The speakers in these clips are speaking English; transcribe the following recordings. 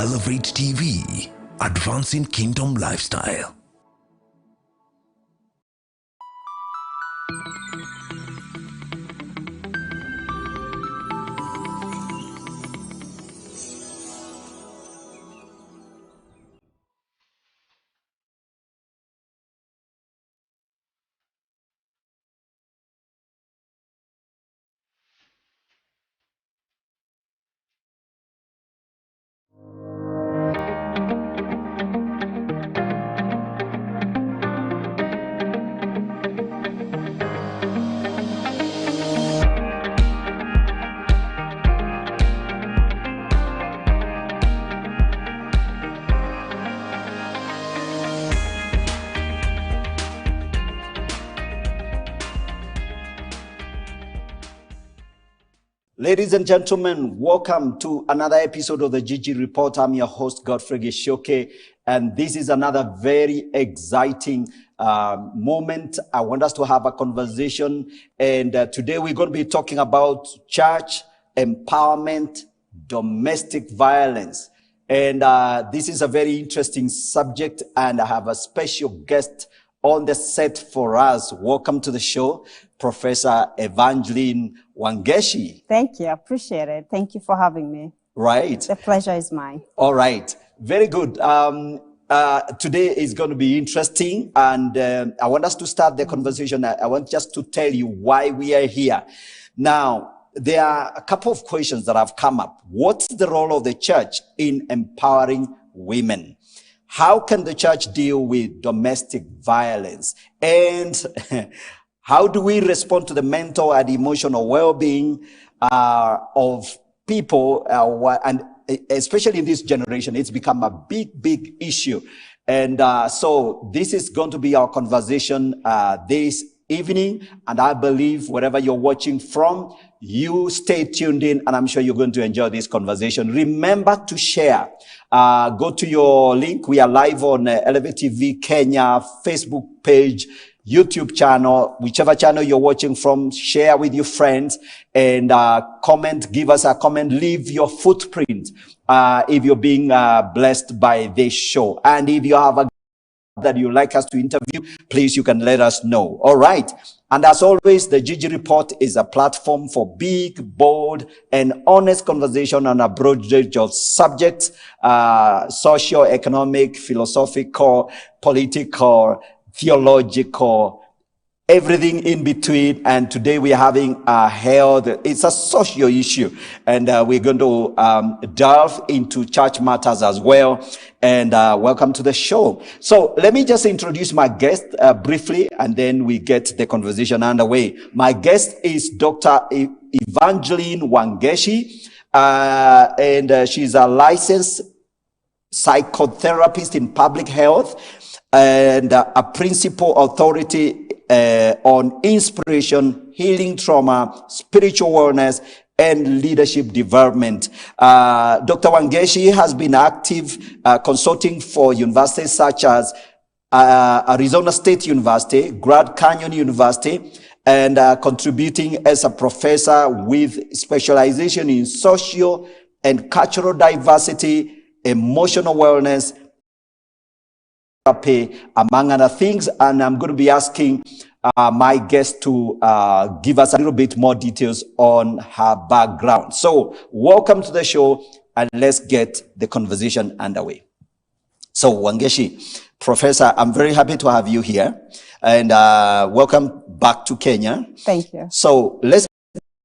Elevate TV, advancing kingdom lifestyle. Ladies and gentlemen, welcome to another episode of the GG Report. I'm your host, Godfrey Gichuki, and this is another very exciting moment. I want us to have a conversation, and today we're going to be talking about church empowerment, domestic violence. And this is a very interesting subject, and I have a special guest on the set for us. Welcome to the show, Professor Evangeline Wangeshi. Thank you. I appreciate it. Thank you for having me. Right. The pleasure is mine. All right. Very good. Today is going to be interesting, and I want us to start the conversation. I want just to tell you why we are here. Now, there are a couple of questions that have come up. What's the role of the church in empowering women? How can the church deal with domestic violence? And how do we respond to the mental and emotional well-being of people? And especially in this generation, it's become a big issue. And so this is going to be our conversation this evening. And I believe wherever you're watching from, you stay tuned in, and I'm sure you're going to enjoy this conversation. Remember to share. Go to your link. We are live on Elevate TV Kenya, Facebook page, YouTube channel, whichever channel you're watching from. Share with your friends and comment. Give us a comment. Leave your footprint if you're being blessed by this show. And if you have a that you'd like us to interview, please, you can let us know. All right. And as always, the GG Report is a platform for big, bold, and honest conversation on a broad range of subjects, socio-economic, philosophical, political, theological, everything in between. And today we are having it's a social issue, and we're going to delve into church matters as well. And welcome to the show. So let me just introduce my guest briefly, and then we get the conversation underway. My guest is Dr. Evangeline Wangeshi, and she's a licensed psychotherapist in public health and a principal authority on inspiration, healing trauma, spiritual wellness, and leadership development. Dr. Wangeshi has been active consulting for universities such as Arizona State University, Grand Canyon University, and contributing as a professor with specialization in social and cultural diversity, emotional wellness, therapy, among other things. And I'm going to be asking my guest to give us a little bit more details on her background. So welcome to the show, and let's get the conversation underway. So Wangeshi, Professor, I'm very happy to have you here, and welcome back to Kenya. Thank you. So let's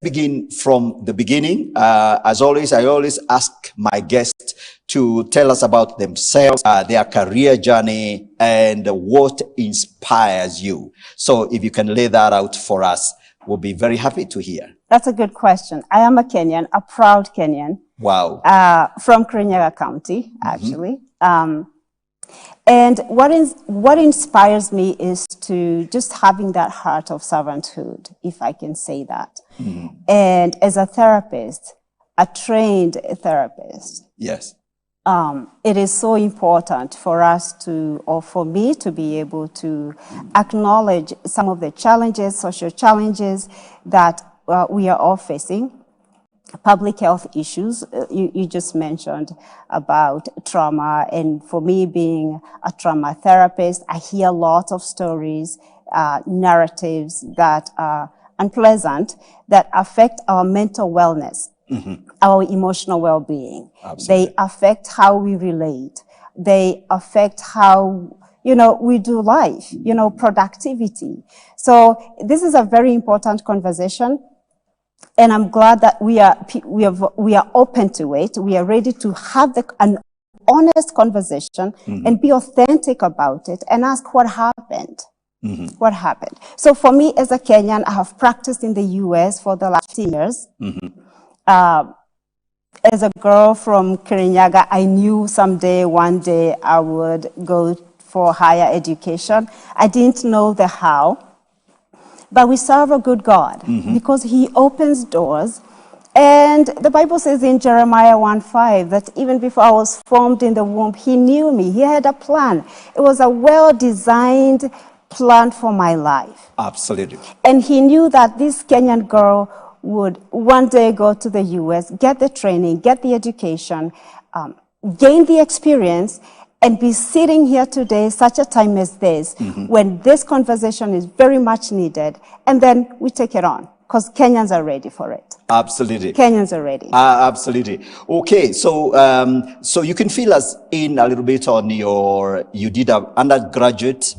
begin from the beginning. As always, I always ask my guests to tell us about themselves, their career journey, and what inspires you. So if you can lay that out for us, we'll be very happy to hear. That's a good question. I am a Kenyan, a proud Kenyan. Wow. From Kirinyaga County, actually. And what inspires me is to just having that heart of servanthood, if I can say that. And as a therapist, a trained therapist. Yes. It is so important for us to, or for me to be able to acknowledge some of the challenges, social challenges that we are all facing. public health issues. You just mentioned about trauma. And for me, being a trauma therapist, I hear lots of stories, narratives that are unpleasant, that affect our mental wellness, our emotional well-being. Absolutely. They affect how we relate. They affect how, we do life, productivity. So this is a very important conversation. And I'm glad that we are open to it. We are ready to have an honest conversation and be authentic about it and ask what happened. What happened? So for me as a Kenyan, I have practiced in the US for the last 10 years. As a girl from Kirinyaga, I knew one day I would go for higher education. I didn't know the how. But we serve a good God because he opens doors. And the Bible says in Jeremiah 1:5 that even before I was formed in the womb, he knew me. He had a plan. It was a well-designed plan for my life. Absolutely. And he knew that this Kenyan girl would one day go to the US, get the training, get the education, gain the experience, and be sitting here today, such a time as this, when this conversation is very much needed, and then we take it on, because Kenyans are ready for it. Absolutely. Kenyans are ready. Absolutely. Okay, so so you can fill us in a little bit on you did an undergraduate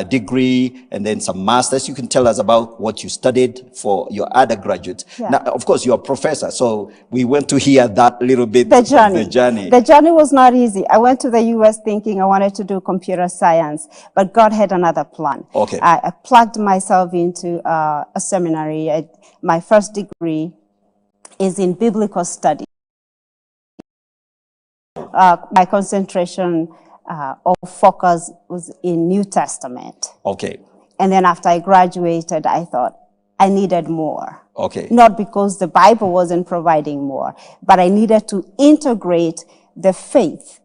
degree and then some masters. You can tell us about what you studied for your undergraduate. Yeah. Now, of course, you're a professor, so we want to hear that little bit. The journey. Of the journey. The journey was not easy. I went to the US thinking I wanted to do computer science, but God had another plan. Okay. I plugged myself into a seminary. My first degree is in biblical study. My concentration or focus was in New Testament. Okay. And then after I graduated, I thought I needed more. Okay. Not because the Bible wasn't providing more, but I needed to integrate the faith,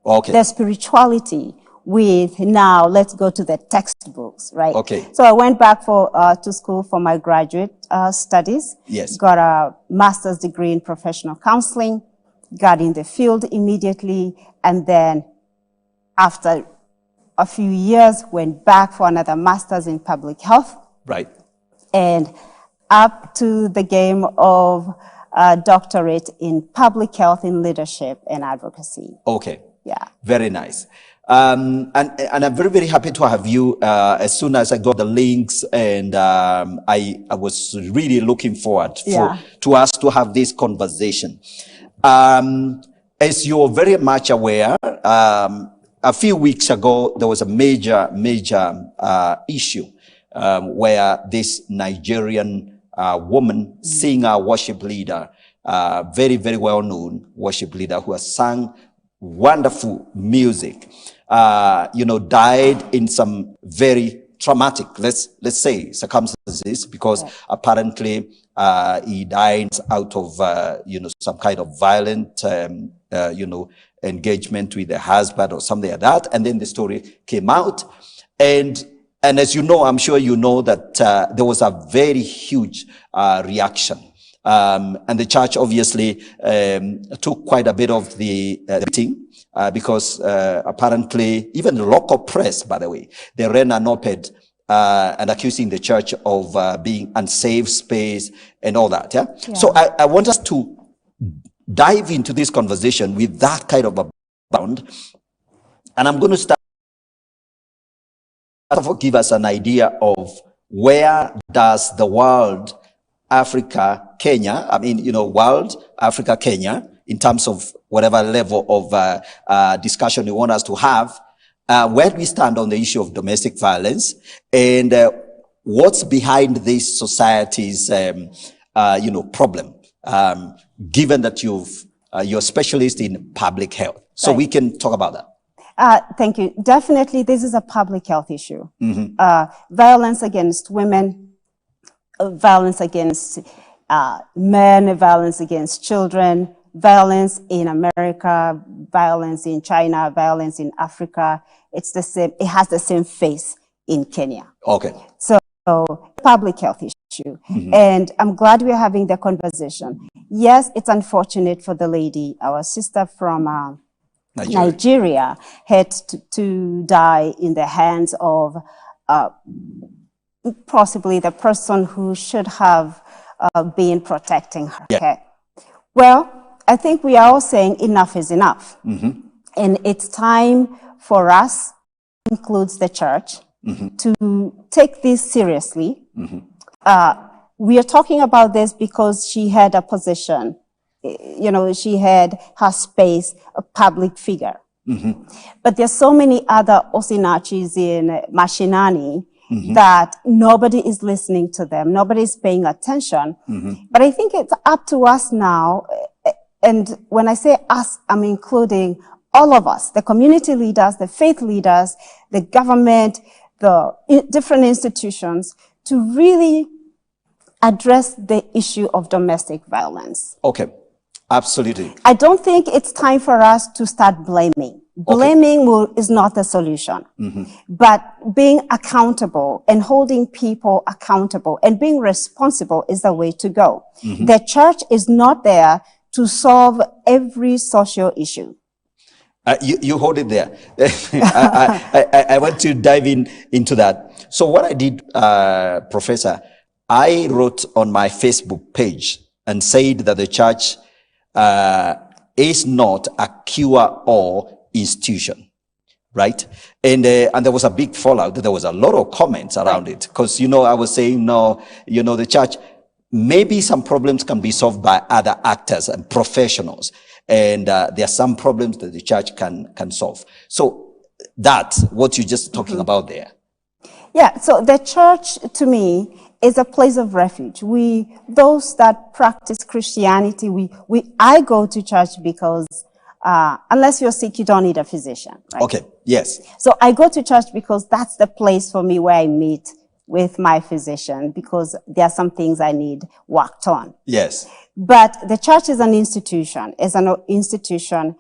Okay. the spirituality with now let's go to the textbooks, right? Okay. So I went back to school for my graduate studies. Yes. Got a master's degree in professional counseling, got in the field immediately, and then after a few years, went back for another master's in public health. Right. And up to the game of doctorate in public health in leadership and advocacy. Okay. Yeah. Very nice. And I'm very, very happy to have you. As soon as I got the links, and I was really looking forward to us to have this conversation. As you're very much aware, a few weeks ago, there was a major issue where this Nigerian woman, singer, worship leader, very, very well-known worship leader who has sung wonderful music, died in some very traumatic, let's say, circumstances, because apparently he died out of, some kind of violent, engagement with the husband or something like that. And then the story came out. And as you know, I'm sure you know that there was a very huge reaction. And the church obviously took quite a bit of the thing because apparently even the local press, by the way, they ran an op-ed and accusing the church of being unsafe space and all that. Yeah. So I want us to dive into this conversation with that kind of a background, and I'm going to start. Give us an idea of where does the world, Africa, Kenya, world, Africa, Kenya, in terms of whatever level of discussion you want us to have, where do we stand on the issue of domestic violence, and what's behind this society's, problem, given that you're a specialist in public health. So we can talk about that. Thank you. Definitely, this is a public health issue. Violence against women, violence against men, violence against children, violence in America, violence in China, violence in Africa. It's the same. It has the same face in Kenya. Okay. So public health issue. And I'm glad we're having the conversation. yes, it's unfortunate for the lady, our sister from Nigeria had to die in the hands of possibly the person who should have been protecting her. Yeah. Okay. Well, I think we are all saying enough is enough. And it's time for us, includes the church, to take this seriously. We are talking about this because she had a position. You know, she had her space, a public figure. But there's so many other Osinachis in Mashinani that nobody is listening to them. Nobody is paying attention. But I think it's up to us now. And when I say us, I'm including all of us, the community leaders, the faith leaders, the government, the different institutions, to really address the issue of domestic violence. Okay, absolutely. I don't think it's time for us to start blaming. Blaming is not the solution. But being accountable and holding people accountable and being responsible is the way to go. The church is not there to solve every social issue. You hold it there. I want to dive into that. So what I did, Professor, I wrote on my Facebook page and said that the church is not a cure-all institution, right? And there was a big fallout. There was a lot of comments around it because, I was saying, no, the church, maybe some problems can be solved by other actors and professionals. And there are some problems that the church can solve. So that's what you're just talking about there. Yeah, so the church, to me, is a place of refuge. Those that practice Christianity, I go to church because, unless you're sick, you don't need a physician, right? Okay, yes. So I go to church because that's the place for me where I meet with my physician because there are some things I need worked on. Yes. But the church is an institution. As an institution,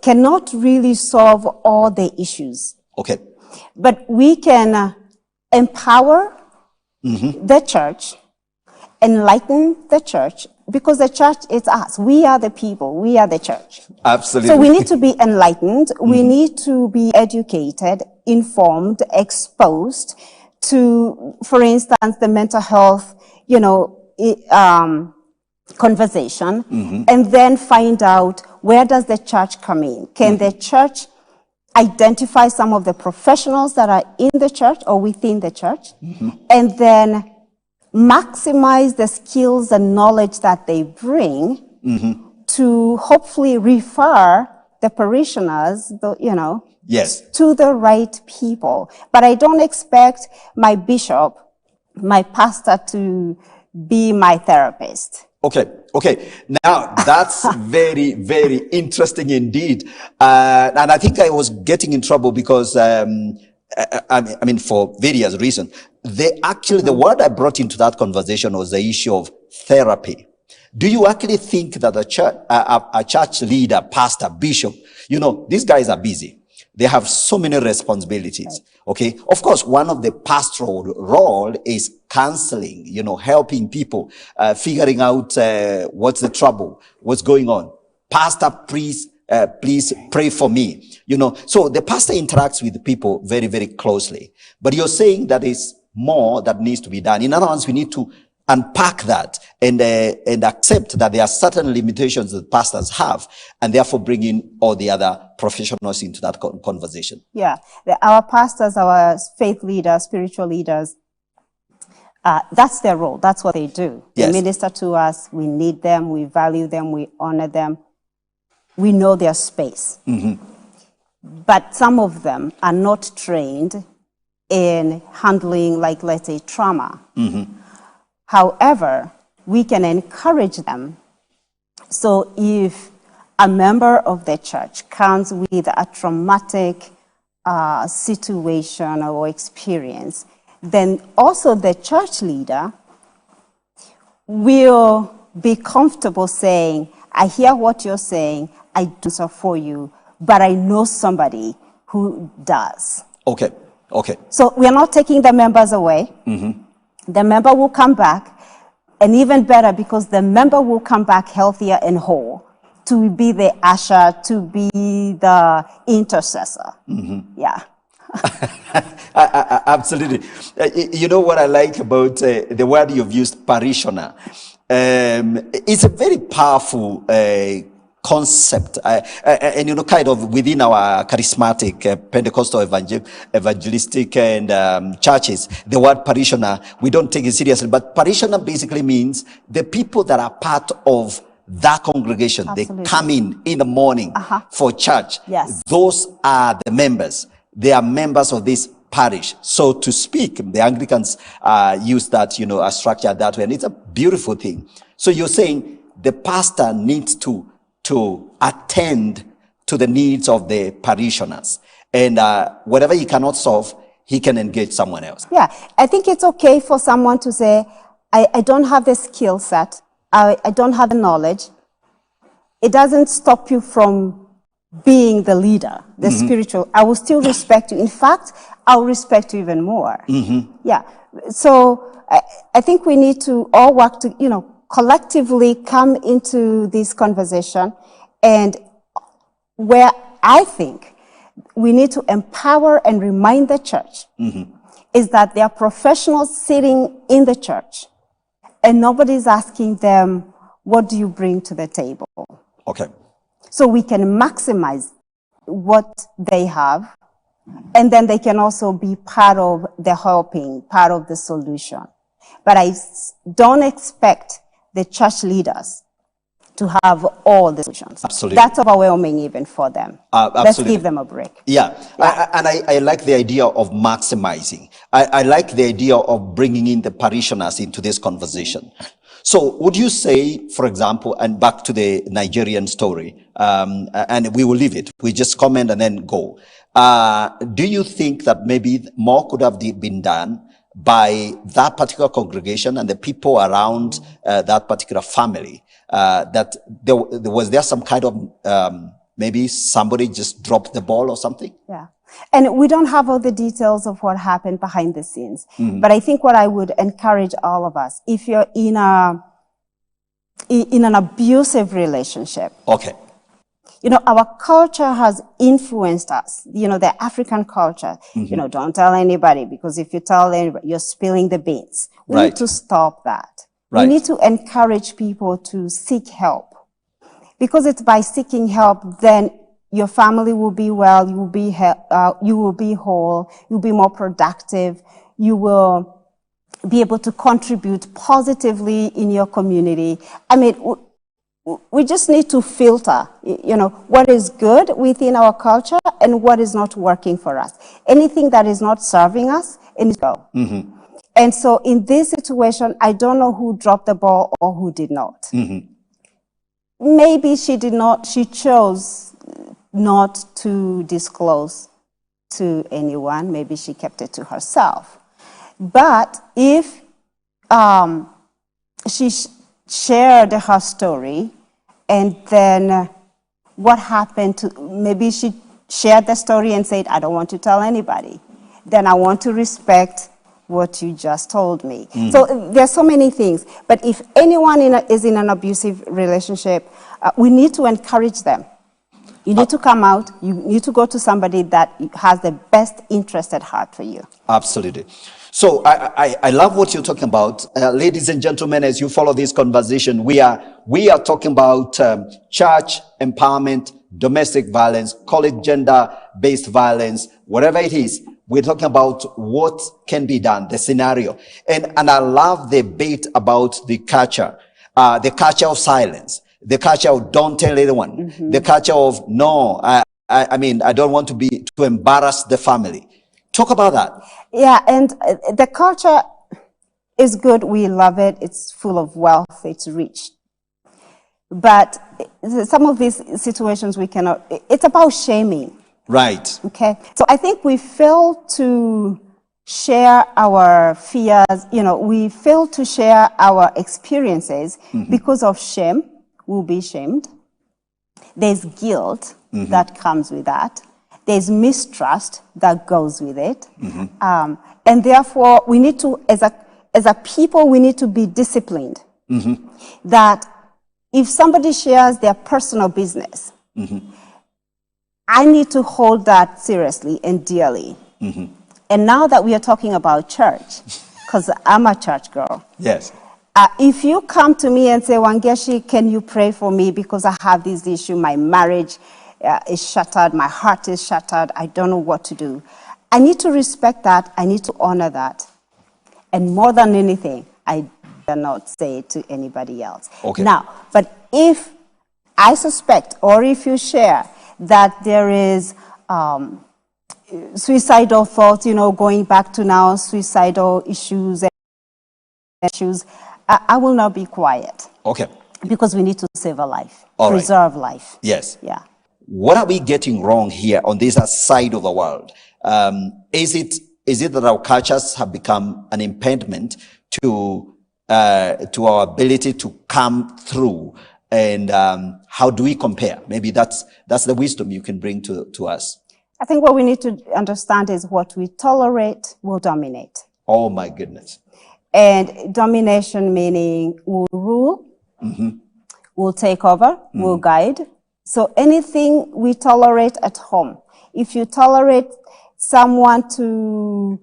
cannot really solve all the issues. Okay. But we can empower the church, enlighten the church, because the church is us. We are the people. We are the church. Absolutely. So we need to be enlightened. We need to be educated, informed, exposed to, for instance, the mental health, conversation, and then find out where does the church come in? Can the church identify some of the professionals that are in the church or within the church, and then maximize the skills and knowledge that they bring to hopefully refer the parishioners, yes, to the right people. But I don't expect my bishop, my pastor to be my therapist. Okay. Now that's very, very interesting indeed. And I think I was getting in trouble because, I mean, for various reasons. The word I brought into that conversation was the issue of therapy. Do you actually think that a church leader, pastor, bishop, these guys are busy. They have so many responsibilities. Okay. Of course, one of the pastoral role is counseling, helping people, figuring out, what's the trouble, what's going on. Pastor, please pray for me. So the pastor interacts with people very, very closely, but you're saying that is more that needs to be done. In other words, we need to unpack that and accept that there are certain limitations that pastors have, and therefore bring in all the other professionals into that conversation. Yeah, our pastors, our faith leaders, spiritual leaders, that's their role. That's what they do. They minister to us. We need them. We value them. We honor them. We know their space. But some of them are not trained in handling, like, let's say, trauma. However, we can encourage them. So if a member of the church comes with a traumatic situation or experience, then also the church leader will be comfortable saying, I hear what you're saying, I do so for you, but I know somebody who does. Okay. So we are not taking the members away. The member will come back, And even better, because the member will come back healthier and whole to be the usher, to be the intercessor. Yeah. Absolutely. You know what I like about the word you've used, parishioner? It's a very powerful concept, and you know, kind of within our charismatic Pentecostal evangelistic and churches, the word parishioner, we don't take it seriously, but parishioner basically means the people that are part of that congregation. Absolutely. They come in the morning for church. Yes. Those are the members. They are members of this parish, so to speak. The Anglicans use that, you know, a structure that way, and it's a beautiful thing. So you're saying the pastor needs to attend to the needs of the parishioners, and whatever he cannot solve, he can engage someone else. Yeah, I think it's okay for someone to say, I don't have the skill set, I don't have the knowledge. It doesn't stop you from being the leader, the spiritual. I will still respect you. In fact, I'll respect you even more. Yeah. So I think we need to all work to, you know, collectively come into this conversation, and where I think we need to empower and remind the church is that there are professionals sitting in the church, and nobody's asking them, what do you bring to the table? Okay. So we can maximize what they have, and then they can also be part of the helping, part of the solution. But I don't expect the church leaders to have all the solutions. Absolutely. That's overwhelming even for them. Let's give them a break. Yeah. I like the idea of maximizing. I like the idea of bringing in the parishioners into this conversation. So would you say, for example, and back to the Nigerian story, and we will leave it, we just comment and then go. Do you think that maybe more could have been done by that particular congregation and the people around that particular family? That was there some kind of, maybe somebody just dropped the ball or something? Yeah. And we don't have all the details of what happened behind the scenes. But I think what I would encourage all of us, if you're in an abusive relationship, okay, you know, our culture has influenced us, you know, the African culture, you know, don't tell anybody, because if you tell anybody, you're spilling the beans. We need to stop that. We need to encourage people to seek help, because it's by seeking help, then your family will be well, you will be whole, you'll be more productive, you will be able to contribute positively in your community. I mean, we just need to filter, you know, what is good within our culture and what is not working for us. Anything that is not serving us, it needs to go. And so in this situation, I don't know who dropped the ball or who did not. Maybe she did not, she chose not to disclose to anyone. Maybe she kept it to herself. But if she shared her story, and then what happened to, maybe she shared the story and said, I don't want to tell anybody, then I want to respect what you just told me. So there's so many things. But if anyone is in an abusive relationship, we need to encourage them. You need to come out. You need to go to somebody that has the best interest at heart for you. Absolutely. So I love what you're talking about. Ladies and gentlemen, as you follow this conversation, we are talking about church empowerment, domestic violence, call it gender-based violence, whatever it is. We're talking about what can be done, the scenario. And I love the debate about the culture of silence, the culture of don't tell anyone, the culture of no, I mean, I don't want to embarrass the family. Talk about that. Yeah, and the culture is good. We love it. It's full of wealth. It's rich. But some of these situations we cannot, it's about shaming. Right. Okay. So I think we fail to share our fears, you know, we fail to share our experiences because of shame. We'll be shamed. There's guilt that comes with that. There's mistrust that goes with it. And therefore, we need to, as a people, we need to be disciplined. That if somebody shares their personal business, I need to hold that seriously and dearly. And now that we are talking about church, because I'm a church girl. Yes. If you come to me and say, Wangeshi, can you pray for me because I have this issue, my marriage is shattered, my heart is shattered, I don't know what to do. I need to respect that, I need to honor that. And more than anything, I dare not say it to anybody else. Okay. Now, but if I suspect, or if you share, that there is suicidal thoughts, going back to now suicidal issues, I will not be quiet. Okay. Because we need to save a life, All right. preserve life. Yes. Yeah. What are we getting wrong here on this side of the world? Is it that our cultures have become an impediment to our ability to come through? And how do we compare? Maybe that's the wisdom you can bring to us. I think what we need to understand is what we tolerate will dominate. Oh my goodness. And domination meaning will rule, will take over, will guide. So anything we tolerate at home, if you tolerate someone to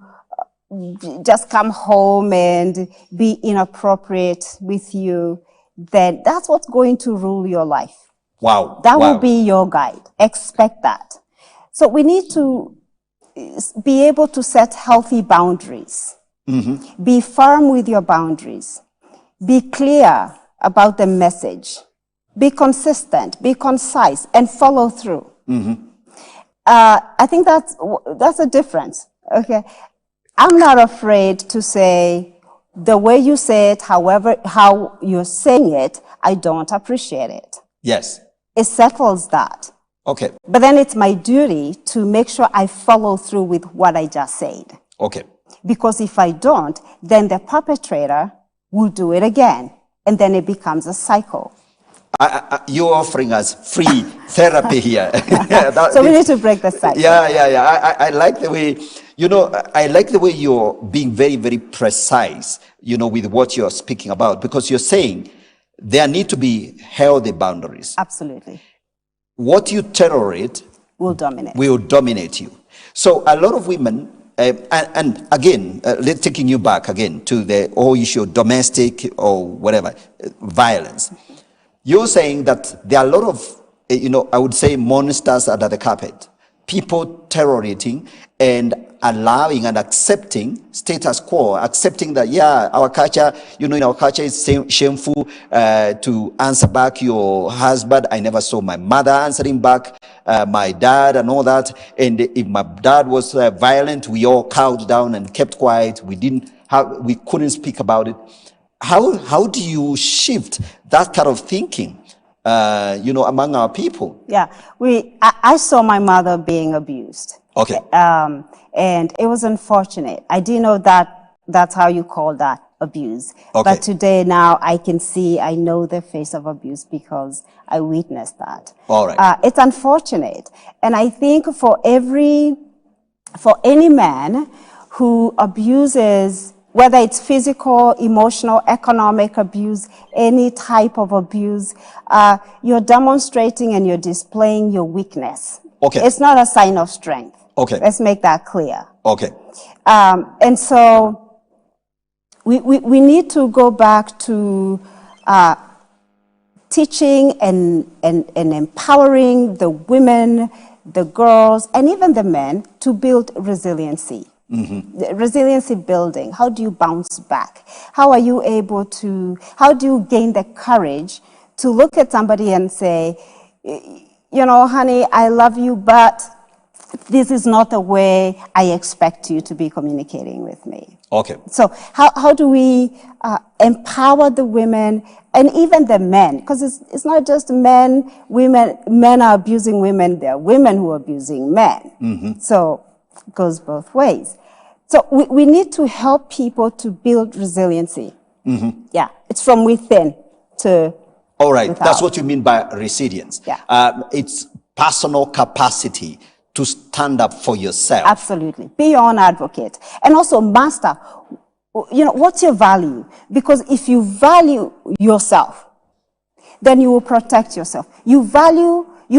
just come home and be inappropriate with you, then that's what's going to rule your life. Wow. That will be your guide. Expect that. So we need to be able to set healthy boundaries. Be firm with your boundaries. Be clear about the message. Be consistent, be concise, and follow through. I think that's a difference. Okay. I'm not afraid to say the way you say it, how you're saying it, I don't appreciate it. Yes. It settles that. Okay. But then it's my duty to make sure I follow through with what I just said. Okay. Because if I don't, then the perpetrator will do it again. And then it becomes a cycle. You're offering us free therapy here. So we need to break the cycle. Yeah. I like the way, I like the way you're being very, very precise, with what you're speaking about, because you're saying there need to be healthy boundaries. Absolutely. What you tolerate will dominate you. So a lot of women, and again, taking you back again to the whole issue of domestic or whatever, violence. You're saying that there are a lot of, I would say monsters under the carpet. People tolerating and allowing and accepting status quo, accepting that, our culture, in our culture it's shameful to answer back your husband. I never saw my mother answering back my dad and all that. And if my dad was violent, we all cowed down and kept quiet. We couldn't speak about it. How do you shift that kind of thinking, among our people? Yeah, I saw my mother being abused. Okay. And it was unfortunate. I didn't know that that's how you call that, abuse. Okay. But today now I know the face of abuse because I witnessed that. All right. It's unfortunate. And I think for any man who abuses, whether it's physical, emotional, economic abuse, any type of abuse, you're demonstrating and you're displaying your weakness. Okay. It's not a sign of strength. Okay. Let's make that clear. Okay. And so we need to go back to teaching and empowering the women, the girls, and even the men to build resiliency. The resiliency building. How do you bounce back? How do you gain the courage to look at somebody and say, honey, I love you, but this is not the way I expect you to be communicating with me. Okay. So how do we empower the women and even the men? Because it's not just men are abusing women, there are women who are abusing men. So it goes both ways. So we need to help people to build resiliency. Yeah, it's from within to all right, without. That's what you mean by resilience. Yeah. It's personal capacity to stand up for yourself. Absolutely. Be your own advocate. And also master what's your value? Because if you value yourself, then you will protect yourself. You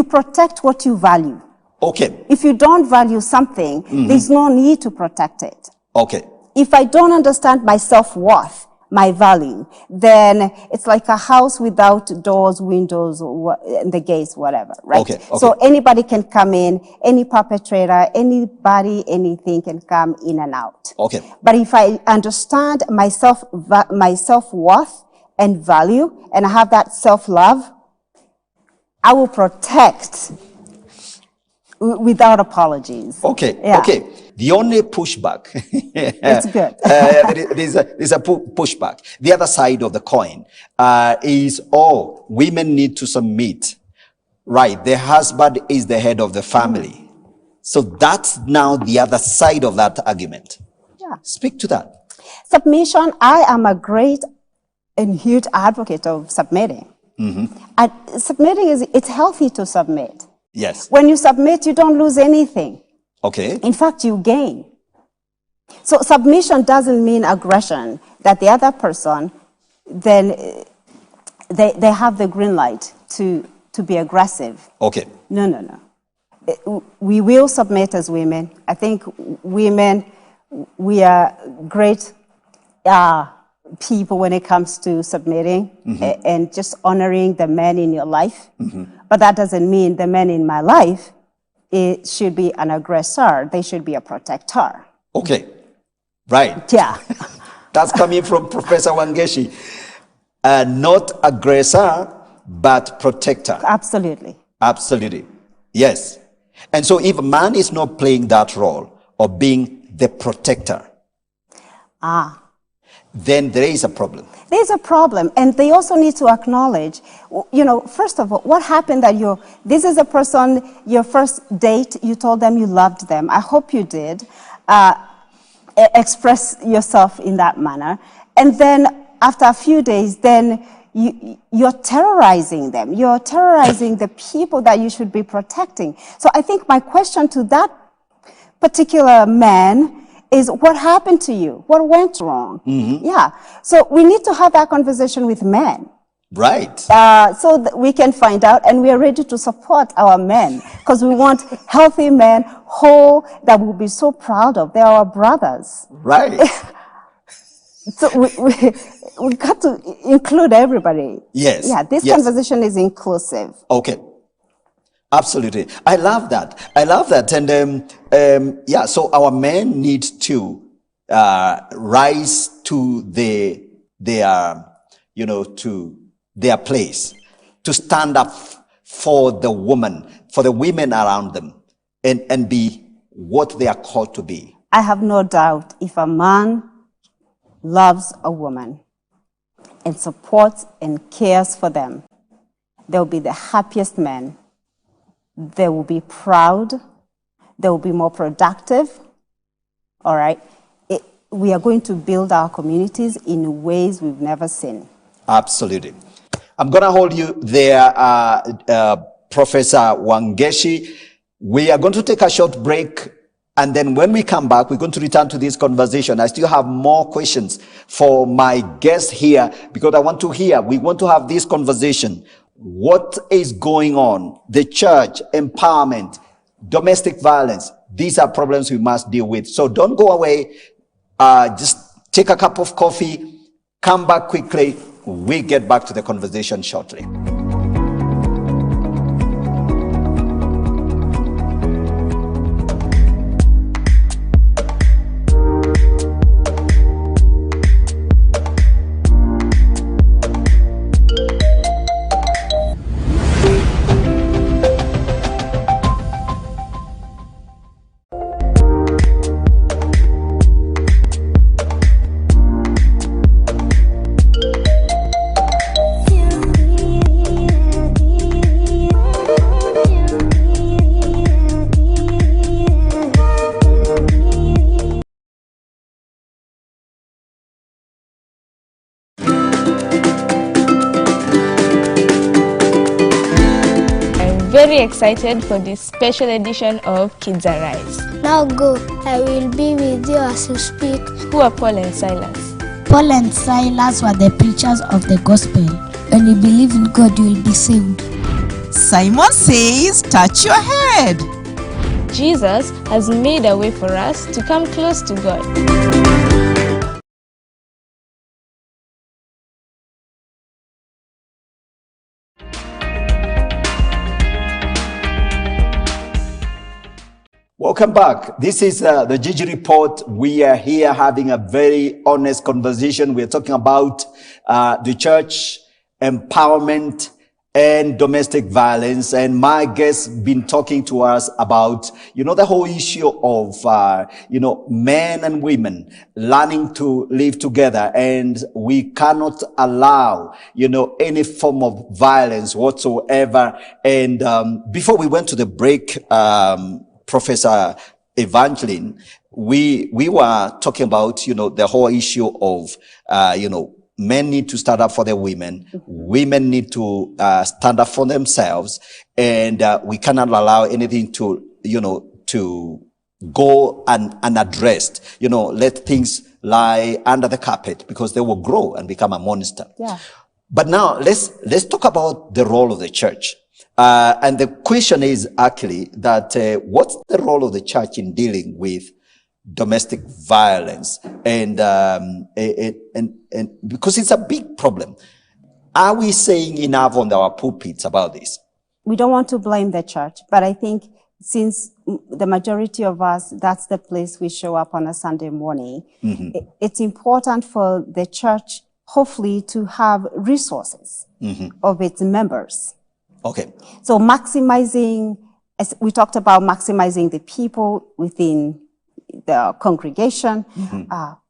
protect what you value. Okay. If you don't value something, there's no need to protect it. Okay. If I don't understand my self-worth, my value, then it's like a house without doors, windows, and the gates, whatever, right? Okay. So anybody can come in, any perpetrator, anybody, anything can come in and out. Okay. But if I understand my self-worth and value, and I have that self-love, I will protect without apologies. Okay. Yeah. Okay. The only pushback. It's good. There's a pushback. The other side of the coin is, women need to submit. Right. The husband is the head of the family. So that's now the other side of that argument. Yeah. Speak to that. Submission, I am a great and huge advocate of submitting. Submitting it's healthy to submit. Yes. When you submit, you don't lose anything. Okay. In fact, you gain. So submission doesn't mean aggression, that the other person, then they have the green light to be aggressive. Okay. No. We will submit as women. I think women, we are great people when it comes to submitting and just honoring the men in your life. But that doesn't mean the men in my life, it should be an aggressor. They should be a protector. Okay. Right. Yeah. That's coming from Professor Wangechi. Not aggressor, but protector. Absolutely. Absolutely. Yes. And so if a man is not playing that role of being the protector, then there is a problem. There's a problem. And they also need to acknowledge, first of all, what happened that this is a person, your first date, you told them you loved them. I hope you did. Express yourself in that manner. And then after a few days, then you're terrorizing them. You're terrorizing the people that you should be protecting. So I think my question to that particular man is, what happened to you? What went wrong? Yeah. So we need to have that conversation with men. Right. So that we can find out, and we are ready to support our men, because we want healthy men, whole, that we'll be so proud of. They're our brothers. Right. So we got to include everybody. Yes. Yeah, this conversation is inclusive. Okay. Absolutely. I love that. And so our men need to rise to their place, to stand up for the woman, for the women around them, and be what they are called to be. I have no doubt if a man loves a woman and supports and cares for them, they'll be the happiest men. They will be proud. They will be more productive. All right. We are going to build our communities in ways we've never seen. Absolutely. I'm going to hold you there, Professor Wangechi. We are going to take a short break. And then when we come back, we're going to return to this conversation. I still have more questions for my guests here, because we want to have this conversation. What is going on? The church, empowerment, domestic violence. These are problems we must deal with. So don't go away. Just take a cup of coffee. Come back quickly. We'll get back to the conversation shortly. very excited for this special edition of Kids Arise. Now go, I will be with you as you speak. Who are Paul and Silas? Paul and Silas were the preachers of the gospel. When you believe in God, you will be saved. Simon says, touch your head. Jesus has made a way for us to come close to God. Welcome back. This is the Gigi Report. We are here having a very honest conversation. We're talking about the church, empowerment, and domestic violence. And my guest's been talking to us about, the whole issue of, men and women learning to live together. And we cannot allow, any form of violence whatsoever. And before we went to the break, Professor Evangeline, we were talking about, the whole issue of, men need to stand up for their women. Women need to stand up for themselves. And we cannot allow anything to, to go unaddressed. Let things lie under the carpet because they will grow and become a monster. Yeah. But now let's talk about the role of the church. And the question is actually that what's the role of the church in dealing with domestic violence? And because it's a big problem. Are we saying enough on our pulpits about this? We don't want to blame the church, but I think since the majority of us, that's the place we show up on a Sunday morning, it's important for the church, hopefully, to have resources of its members. Okay. So maximizing, as we talked about, maximizing the people within the congregation,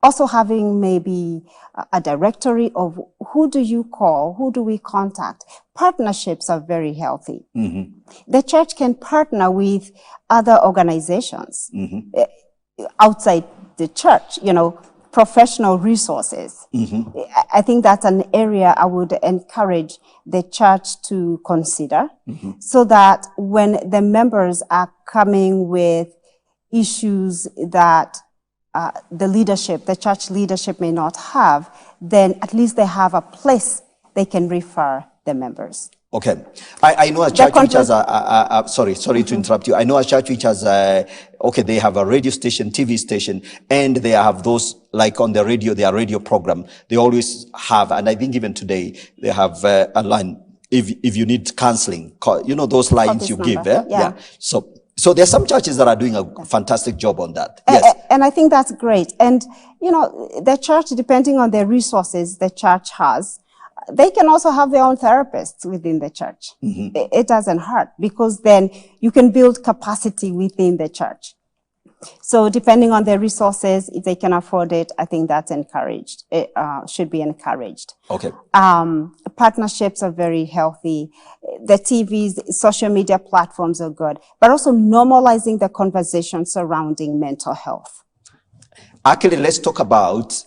also having maybe a directory of who do you call, who do we contact. Partnerships are very healthy. The church can partner with other organizations outside the church, professional resources. I think that's an area I would encourage the church to consider so that when the members are coming with issues that the church leadership may not have, then at least they have a place they can refer the members. Okay. I know a church which has sorry to interrupt you. I know a church which has they have a radio station, TV station, and they have those, like on the radio, their radio program. They always have, and I think even today, they have a line, if you need counseling, those lines you give. Yeah. So there are some churches that are doing a fantastic job on that. Yes. And I think that's great. And, the church, depending on the resources the church has, they can also have their own therapists within the church. It doesn't hurt because then you can build capacity within the church. So depending on their resources, if they can afford it, I think that's encouraged. It should be encouraged. Okay. Partnerships are very healthy. The TVs, social media platforms are good, but also normalizing the conversation surrounding mental health. Actually, let's talk about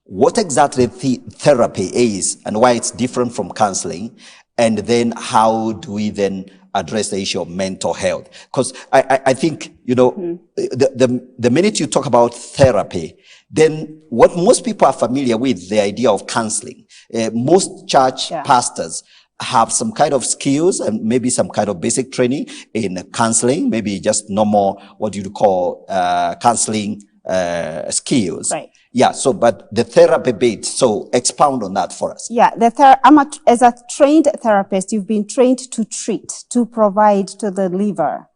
what exactly therapy is and why it's different from counseling, and then how do we then address the issue of mental health? Because I think, the minute you talk about therapy, then what most people are familiar with, the idea of counseling. Most church pastors have some kind of skills and maybe some kind of basic training in counseling, maybe just normal, what you call counseling skills. Right. Yeah, but the therapy bit, so expound on that for us. Yeah, as a trained therapist, you've been trained to treat, to provide, to deliver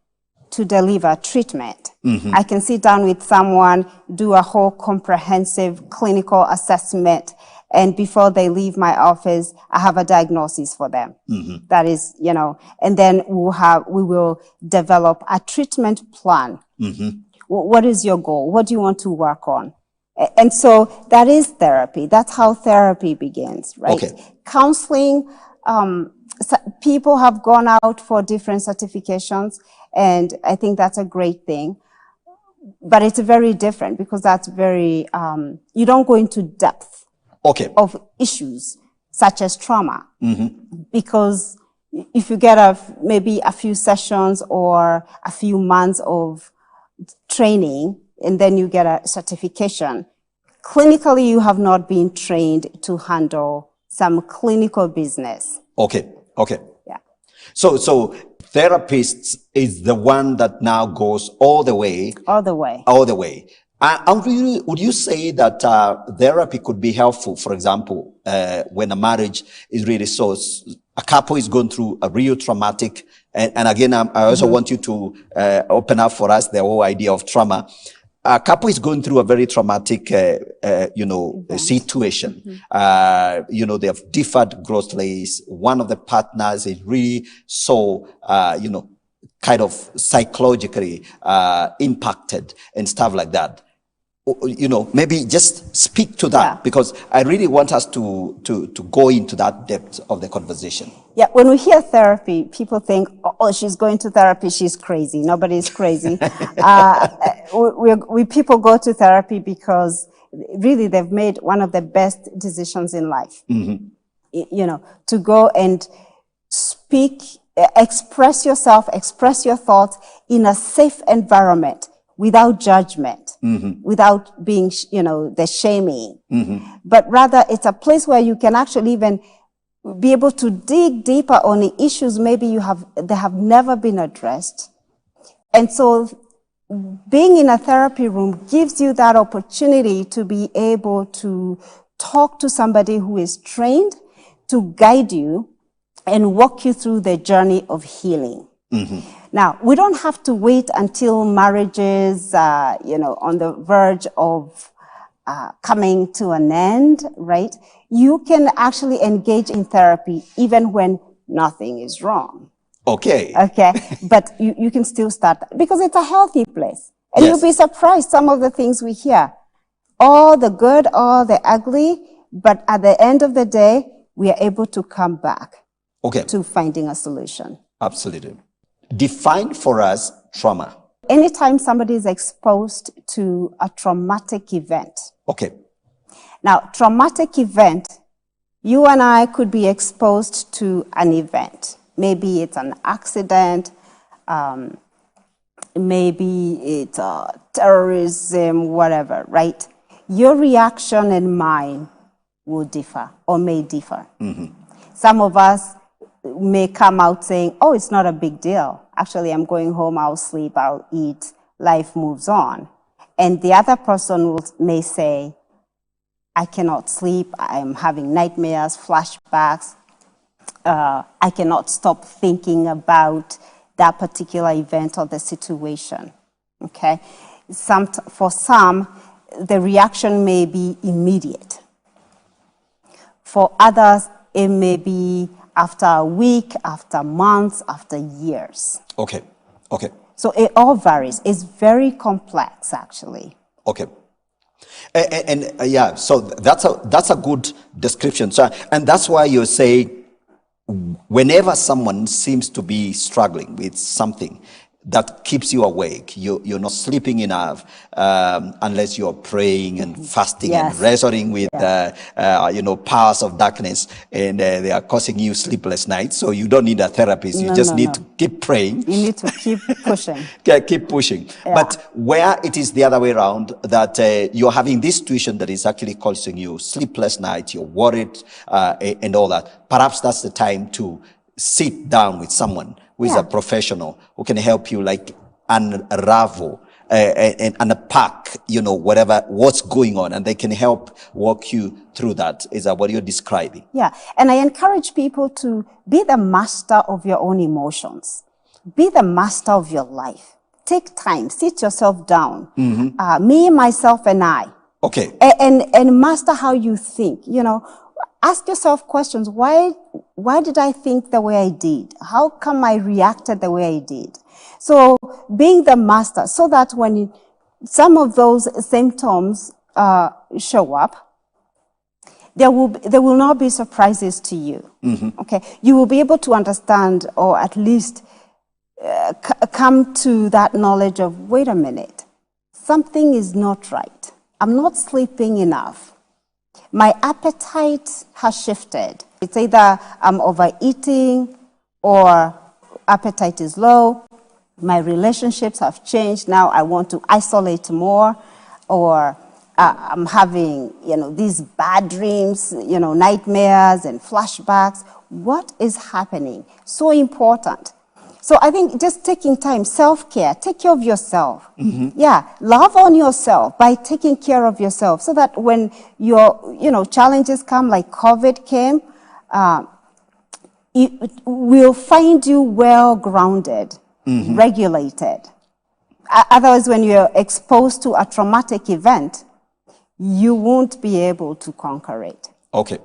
treatment. I can sit down with someone, do a whole comprehensive clinical assessment, and before they leave my office, I have a diagnosis for them. That is, and then we will develop a treatment plan. What is your goal? What do you want to work on? And so that is therapy. That's how therapy begins, right? Okay. Counseling, people have gone out for different certifications, and I think that's a great thing. But it's very different because that's very, you don't go into depth of issues such as trauma because, if you get maybe a few sessions or a few months of training, and then you get a certification, clinically you have not been trained to handle some clinical business. Okay. Yeah. So therapists is the one that now goes all the way. All the way. And would you say that therapy could be helpful, for example, when a marriage is really a couple is going through a real traumatic, and again, I also want you to open up for us the whole idea of trauma. A couple is going through a very traumatic, situation. They have differed grossly. One of the partners is really kind of psychologically impacted and stuff like that. Maybe just speak to that, because I really want us to go into that depth of the conversation. Yeah, when we hear therapy, people think, oh, she's going to therapy, she's crazy. Nobody's crazy. People go to therapy because really they've made one of the best decisions in life. To go and speak, express yourself, express your thoughts in a safe environment, without judgment, without being, the shaming. But rather, it's a place where you can actually even be able to dig deeper on the issues maybe they have never been addressed. And so being in a therapy room gives you that opportunity to be able to talk to somebody who is trained to guide you and walk you through the journey of healing. Now, we don't have to wait until marriages, on the verge of coming to an end, right? You can actually engage in therapy even when nothing is wrong. Okay. But you can still start that because it's a healthy place. And you'll be surprised some of the things we hear. All the good, all the ugly, but at the end of the day, we are able to come back to finding a solution. Absolutely. Define for us trauma. Anytime somebody is exposed to a traumatic event. Okay. Now, traumatic event, you and I could be exposed to an event. Maybe it's an accident, maybe it's terrorism, whatever, right? Your reaction and mine will differ or may differ. Some of us may come out saying, oh, it's not a big deal. Actually, I'm going home, I'll sleep, I'll eat, life moves on. And the other person may say, I cannot sleep, I'm having nightmares, flashbacks, I cannot stop thinking about that particular event or the situation, okay? For some, the reaction may be immediate. For others, it may be after a week, after months, after years. Okay. So it all varies. It's very complex, actually. Okay. So that's a good description. So, and that's why you say, whenever someone seems to be struggling with something that keeps you awake, you're not sleeping enough unless you're praying and fasting and wrestling with powers of darkness, and they are causing you sleepless nights. So you don't need a therapist. You just need to keep praying. You need to keep pushing. Keep pushing. Yeah. But where it is the other way around, that you're having this situation that is actually causing you sleepless nights, you're worried and all that, perhaps that's the time to sit down with someone who is a professional who can help you unravel and unpack, what's going on, and they can help walk you through that. Is that what you're describing? Yeah. And I encourage people to be the master of your own emotions. Be the master of your life. Take time, sit yourself down. Me, myself, and I. Okay. And master how you think, Ask yourself questions. Why did I think the way I did? How come I reacted the way I did? So being the master, so that when some of those symptoms show up, there will not be surprises to you. Okay, you will be able to understand, or at least come to that knowledge of, wait a minute, something is not right. I'm not sleeping enough. My appetite has shifted. It's either I'm overeating, or appetite is low, my relationships have changed, now I want to isolate more, or I'm having, these bad dreams, nightmares and flashbacks. What is happening? So important. So I think just taking time, self-care, take care of yourself. Yeah, love on yourself by taking care of yourself so that when your, challenges come like COVID came, it will find you well-grounded, regulated. Otherwise, when you're exposed to a traumatic event, you won't be able to conquer it. Okay.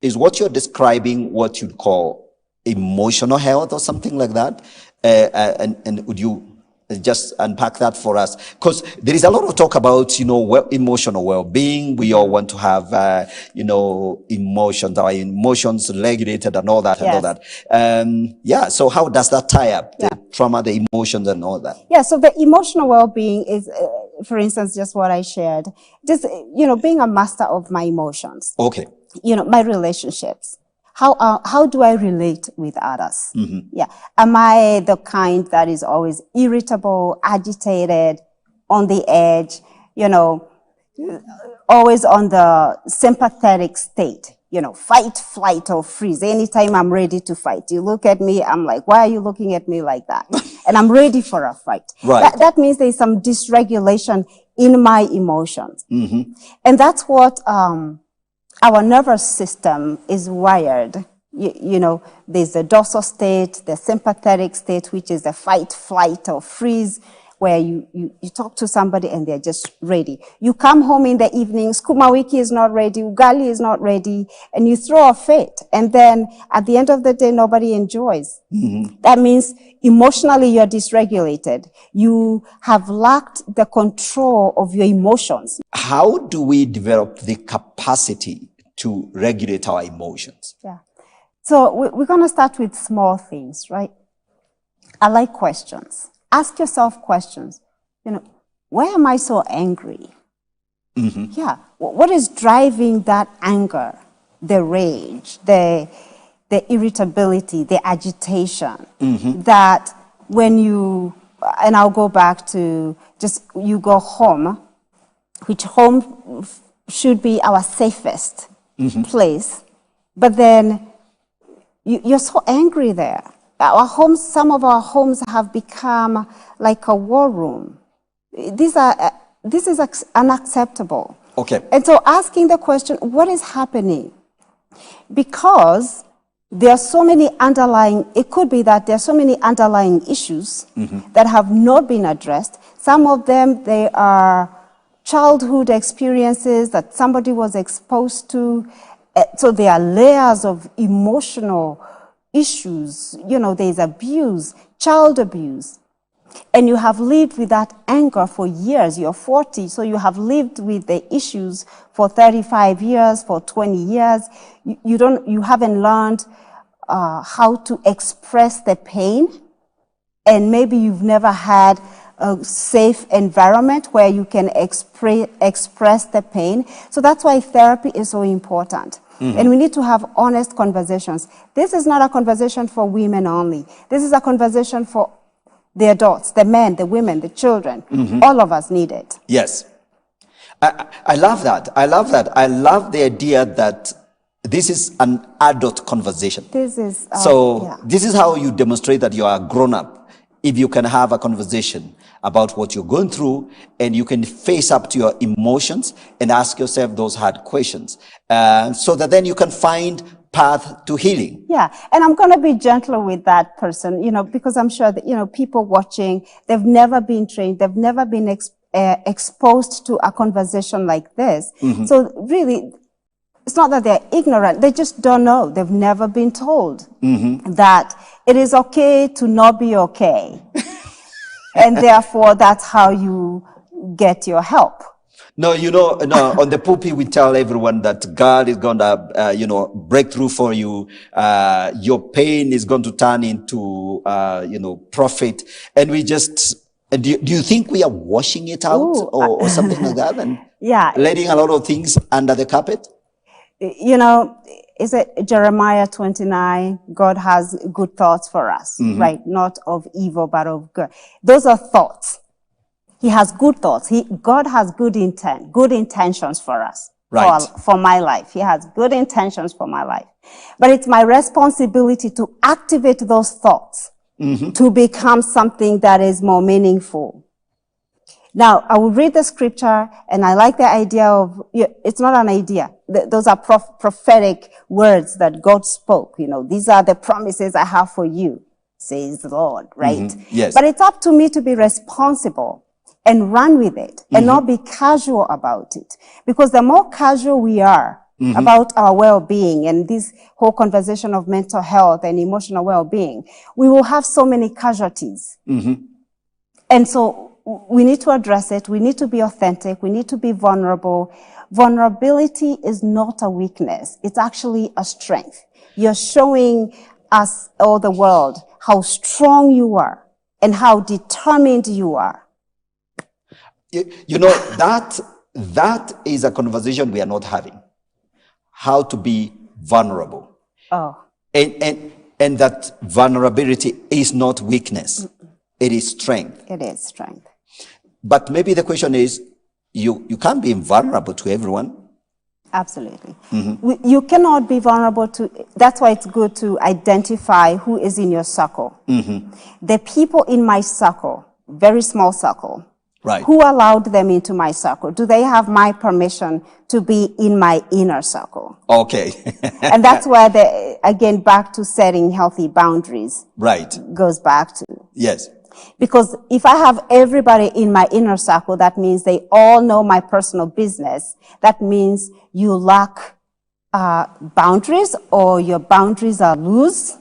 Is what you're describing what you'd call emotional health or something like that? And would you just unpack that for us? Because there is a lot of talk about, emotional well-being. We all want to have, emotions, our emotions regulated and all that and all that. So how does that tie up? The trauma, the emotions and all that? Yeah, so the emotional well-being is, for instance, just what I shared. Just, being a master of my emotions. Okay. My relationships. How do I relate with others? Yeah. Am I the kind that is always irritable, agitated, on the edge, always on the sympathetic state, fight, flight, or freeze. Anytime I'm ready to fight, you look at me, I'm like, why are you looking at me like that? And I'm ready for a fight. Right. That means there's some dysregulation in my emotions. And that's what, our nervous system is wired. There's the dorsal state, the sympathetic state, which is the fight, flight, or freeze, where you talk to somebody and they're just ready. You come home in the evening, skuma wiki is not ready, ugali is not ready, and you throw a fit. And then at the end of the day, nobody enjoys. That means emotionally you're dysregulated. You have lacked the control of your emotions. How do we develop the capacity to regulate our emotions? Yeah. So we're going to start with small things, right? I like questions. Ask yourself questions. Why am I so angry? Yeah. What is driving that anger, the rage, the irritability, the agitation? That when you, and I'll go back to just, you go home, which home should be our safest place, but then you're so angry there. Our homes, some of our homes have become like a war room. This is unacceptable. Okay. And so asking the question, what is happening? Because there are so many underlying, it could be that there are so many underlying issues that have not been addressed. Some of them, they are childhood experiences that somebody was exposed to. So there are layers of emotional issues. There's abuse, child abuse. And you have lived with that anger for years. You're 40, so you have lived with the issues for 35 years, for 20 years. You haven't learned how to express the pain. And maybe you've never had a safe environment where you can express the pain. So that's why therapy is so important. And we need to have honest conversations. This is not a conversation for women only. This is a conversation for the adults, the men, the women, the children. All of us need it. Yes. I love that. I love that. I love the idea that this is an adult conversation. This is this is how you demonstrate that you are a grown-up. If you can have a conversation about what you're going through and you can face up to your emotions and ask yourself those hard questions, so that then you can find path to healing. Yeah, and I'm going to be gentler with that person, because I'm sure that, people watching, they've never been trained, they've never been exposed to a conversation like this. So really, it's not that they're ignorant, they just don't know. They've never been told that it is okay to not be okay. And therefore, that's how you get your help. No, on the pulpit, we tell everyone that God is going to, break through for you. Your pain is going to turn into, profit. And we just, do you think we are washing it out or something like that? And letting a lot of things under the carpet? you know, is it Jeremiah 29? God has good thoughts for us, right? Not of evil, but of good. Those are thoughts. He has good thoughts. God has good intentions for us. Right. For my life. He has good intentions for my life. But it's my responsibility to activate those thoughts to become something that is more meaningful. Now, I will read the scripture, and I like the idea of, it's not an idea. Those are prophetic words that God spoke. You know, these are the promises I have for you, says the Lord, right? Yes. But it's up to me to be responsible and run with it and not be casual about it. Because the more casual we are about our well-being and this whole conversation of mental health and emotional well-being, we will have so many casualties. And so we need to address it. We need to be authentic. We need to be vulnerable. Vulnerability is not a weakness. It's actually a strength. You're showing us, or the world, how strong you are and how determined you are. You know, that is a conversation we are not having. How to be vulnerable. Oh. And that vulnerability is not weakness. It is strength. It is strength. But maybe the question is, you can't be vulnerable to everyone. Absolutely. You cannot be vulnerable to, that's why it's good to identify who is in your circle. The people in my circle, very small circle, right? Who allowed them into my circle? Do they have my permission to be in my inner circle? Okay. And that's where again, back to setting healthy boundaries. Right. Goes back to. Yes. Because if I have everybody in my inner circle, that means they all know my personal business. That means you lack boundaries, or your boundaries are loose.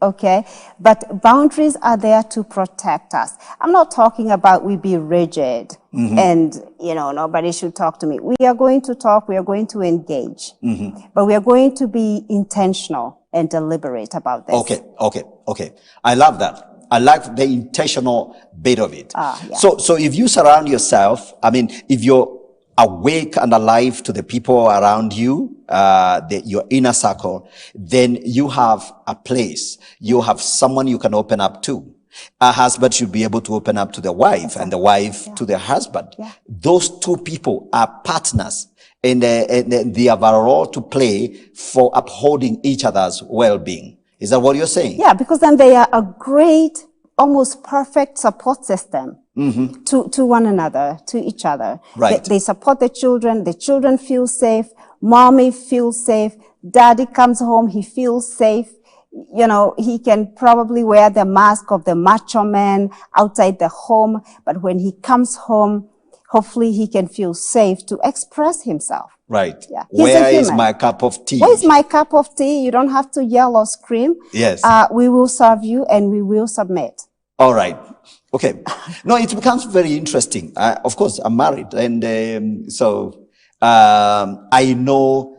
Okay? But boundaries are there to protect us. I'm not talking about we be rigid and, you know, nobody should talk to me. We are going to talk, we are going to engage, but we are going to be intentional and deliberate about this. Okay. I love that. I like the intentional bit of it. Yeah. So if you surround yourself, I mean, if you're awake and alive to the people around you, your inner circle, then you have a place. You have someone you can open up to. A husband should be able to open up to the wife, and the wife to the husband. Those two people are partners, and they have a role to play for upholding each other's well-being. Is that what you're saying? Yeah, because then they are a great, almost perfect support system to one another, to each other. Right. They support the children feel safe, mommy feels safe, daddy comes home, he feels safe. You know, he can probably wear the mask of the macho man outside the home, but when he comes home, hopefully he can feel safe to express himself. Right. Yeah. Where is my cup of tea? Where is my cup of tea? You don't have to yell or scream. Yes. We will serve you and we will submit. All right. Okay. No, it becomes very interesting. Of course, I'm married. And so I know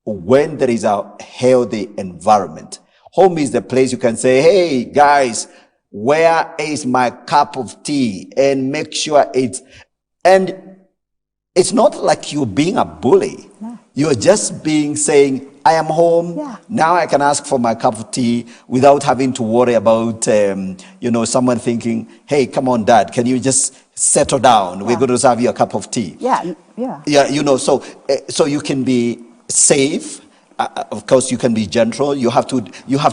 when there is a healthy environment, home is the place you can say, hey, guys, where is my cup of tea? And make sure it's not like you being a bully. No. You're just saying, I am home. Yeah. Now I can ask for my cup of tea without having to worry about, someone thinking, hey, come on, Dad, can you just settle down? We're going to serve you a cup of tea. Yeah. Yeah, so you can be safe. Of course, you can be gentle. You have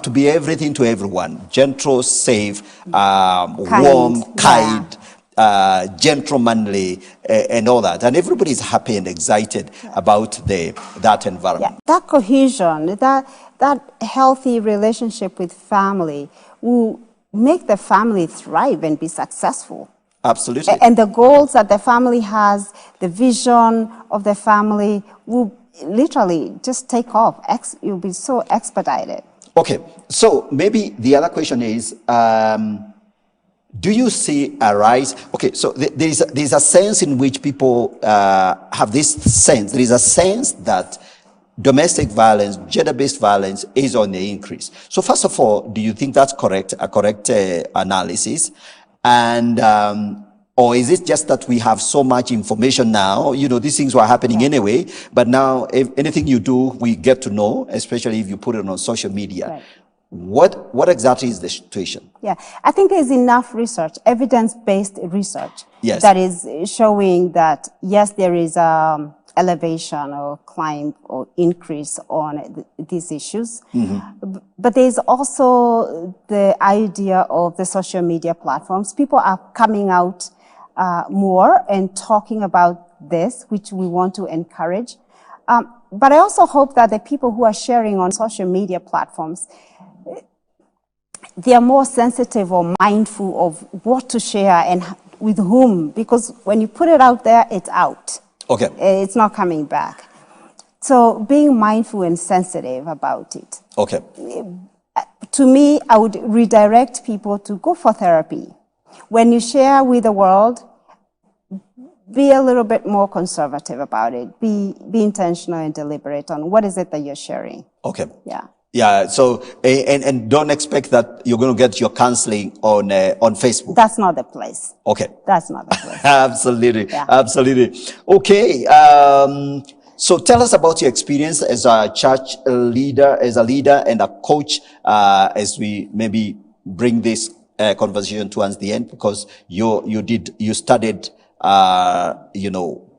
to be everything to everyone. Gentle, safe, warm, kind. Gentlemanly, and all that, and everybody is happy and excited about that environment. Yeah. That cohesion, that healthy relationship with family will make the family thrive and be successful. Absolutely. And the goals that the family has, the vision of the family will literally just take off. You'll be so expedited. Okay, so maybe the other question is, do you see a rise? Okay, so there's a sense in which people have this sense. There is a sense that domestic violence, gender-based violence is on the increase. So first of all, do you think that's correct, a correct analysis? And Or is it just that we have so much information now? You know, these things were happening anyway, but now if anything you do, we get to know, especially if you put it on social media. Right. What exactly is the situation? Yeah, I think there's enough research, evidence-based research, Yes. that is showing that, yes, there is elevation or climb or increase on these issues. But there's also the idea of the social media platforms. People are coming out more and talking about this, which we want to encourage. But I also hope that the people who are sharing on social media platforms, they are more sensitive or mindful of what to share and with whom, because when you put it out there, it's out. Okay. It's not coming back. So being mindful and sensitive about it. Okay. To me, I would redirect people to go for therapy. When you share with the world, be a little bit more conservative about it. Be intentional and deliberate on what is it that you're sharing. Okay. Yeah. Yeah. So, and don't expect that you're going to get your counseling on Facebook. That's not the place. Okay. That's not the place. Absolutely. Yeah. Absolutely. Okay. So tell us about your experience as a church leader, as a leader and a coach, as we maybe bring this conversation towards the end, because you studied,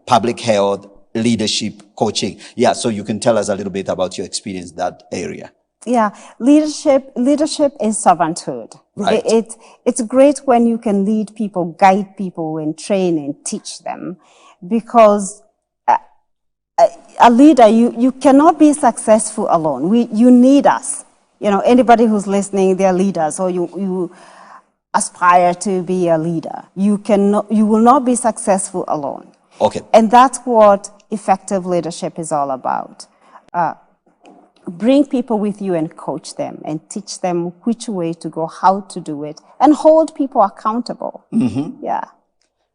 public health, leadership, coaching. Yeah. So you can tell us a little bit about your experience in that area. Yeah, leadership is servanthood. Right. It's great when you can lead people, guide people, and train and teach them, because a leader, you cannot be successful alone. You need us. You know, anybody who's listening, they're leaders, or you aspire to be a leader. You will not be successful alone. Okay. And that's what effective leadership is all about. Bring people with you and coach them and teach them which way to go, how to do it, and hold people accountable. Yeah.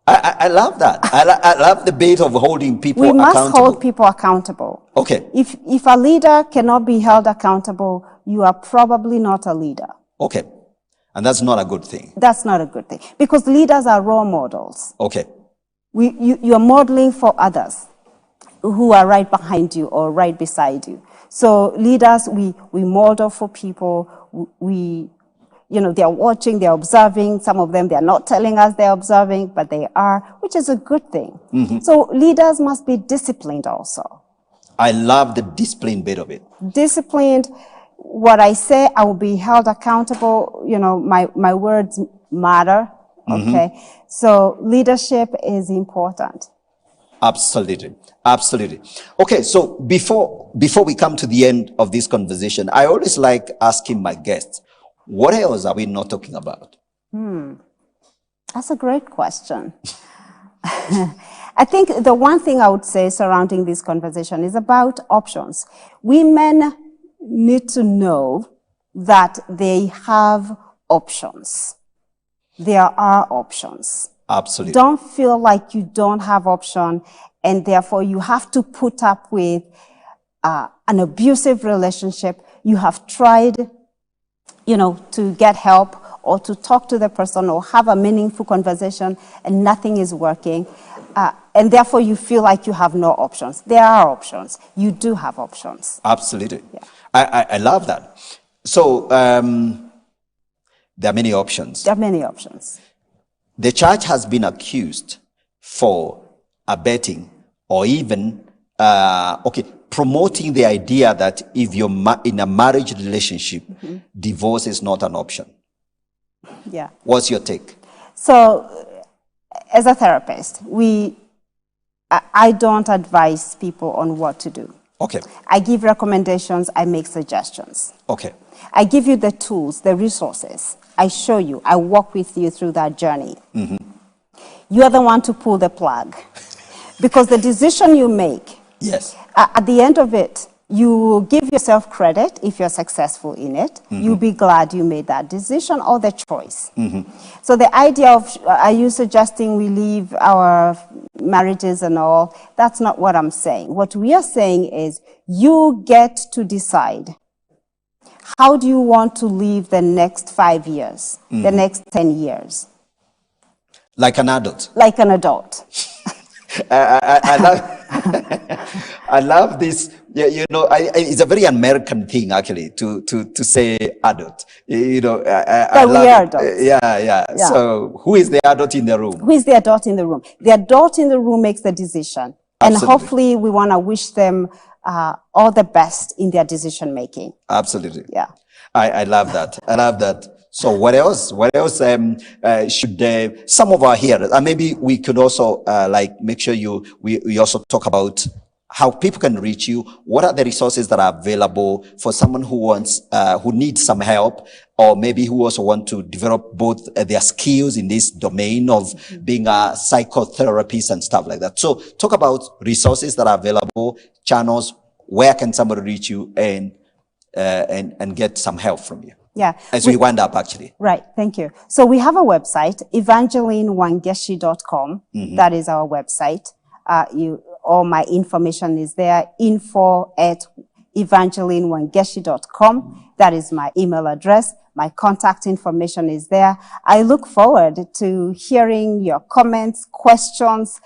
I love that. I love the bit of holding people We accountable. must hold people accountable. Okay. If a leader cannot be held accountable, you are probably not a leader. Okay. And that's not a good thing. That's not a good thing, because leaders are role models. Okay. You are modeling for others who are right behind you or right beside you. So leaders, we model for people. They're watching, they're observing. Some of them, they're not telling us they're observing, but they are, which is a good thing. So leaders must be disciplined also. I love the discipline bit of it. Disciplined. What I say, I will be held accountable. My words matter. Okay. So leadership is important. Absolutely. Absolutely. Okay. So before we come to the end of this conversation, I always like asking my guests, what else are we not talking about? That's a great question. I think the one thing I would say surrounding this conversation is about options. Women need to know that they have options. There are options. Absolutely. Don't feel like you don't have option, and therefore you have to put up with an abusive relationship. You have tried, to get help or to talk to the person or have a meaningful conversation, and nothing is working. And therefore you feel like you have no options. There are options. You do have options. Absolutely. Yeah. I love that. So there are many options. There are many options. The church has been accused for abetting or even, promoting the idea that if you're in a marriage relationship, divorce is not an option. Yeah. What's your take? So, as a therapist, I don't advise people on what to do. Okay. I give recommendations, I make suggestions. Okay. I give you the tools, the resources. I show you, I walk with you through that journey. You are the one to pull the plug. Because the decision you make, yes, at the end of it, you give yourself credit if you're successful in it. You'll be glad you made that decision or the choice. So the idea of, are you suggesting we leave our marriages and all? That's not what I'm saying. What we are saying is you get to decide. How do you want to live the next 5 years, the next 10 years? Like an adult. like an adult. I love I love this. Yeah, it's a very American thing actually to say adult. I But we love are it. adults. Yeah. So who is the adult in the room? Who is the adult in the room? The adult in the room makes the decision. And Absolutely. hopefully we want to wish them all the best in their decision making. Absolutely. Yeah. I love that. I love that. So what else? What else should some of our hearers, and maybe we could also make sure we also talk about how people can reach you. What are the resources that are available for someone who needs some help, or maybe who also want to develop both their skills in this domain of being a psychotherapist and stuff like that. So talk about resources that are available, channels, where can somebody reach you and get some help from you. Yeah. As we wind up, actually. Right. Thank you. So we have a website, evangelinewangeshi.com. That is our website. All my information is there. info@evangelinewangeshi.com. That is my email address. My contact information is there. I look forward to hearing your comments, questions.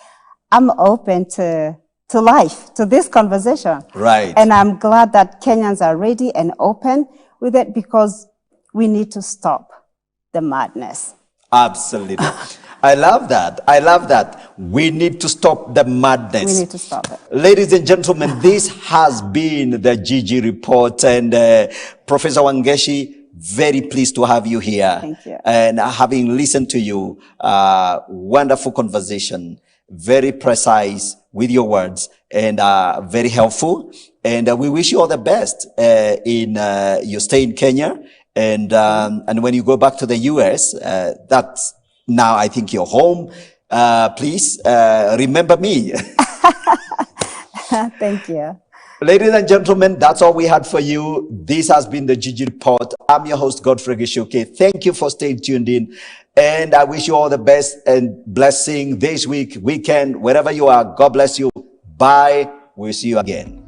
I'm open to life, to this conversation. Right. And I'm glad that Kenyans are ready and open with it, because we need to stop the madness. Absolutely. I love that. I love that. We need to stop the madness. We need to stop it. Ladies and gentlemen, this has been the Gigi Report, and Professor Wangeshi, very pleased to have you here. Thank you. And having listened to you, wonderful conversation, very precise with your words, and very helpful. And we wish you all the best in your stay in Kenya. And when you go back to the US, that's now I think you're home. Please remember me. Thank you. Ladies and gentlemen, that's all we had for you. This has been the Gigi Report. I'm your host, Godfrey Gichuki. Thank you for staying tuned in. And I wish you all the best and blessing this weekend, wherever you are. God bless you. Bye. We'll see you again.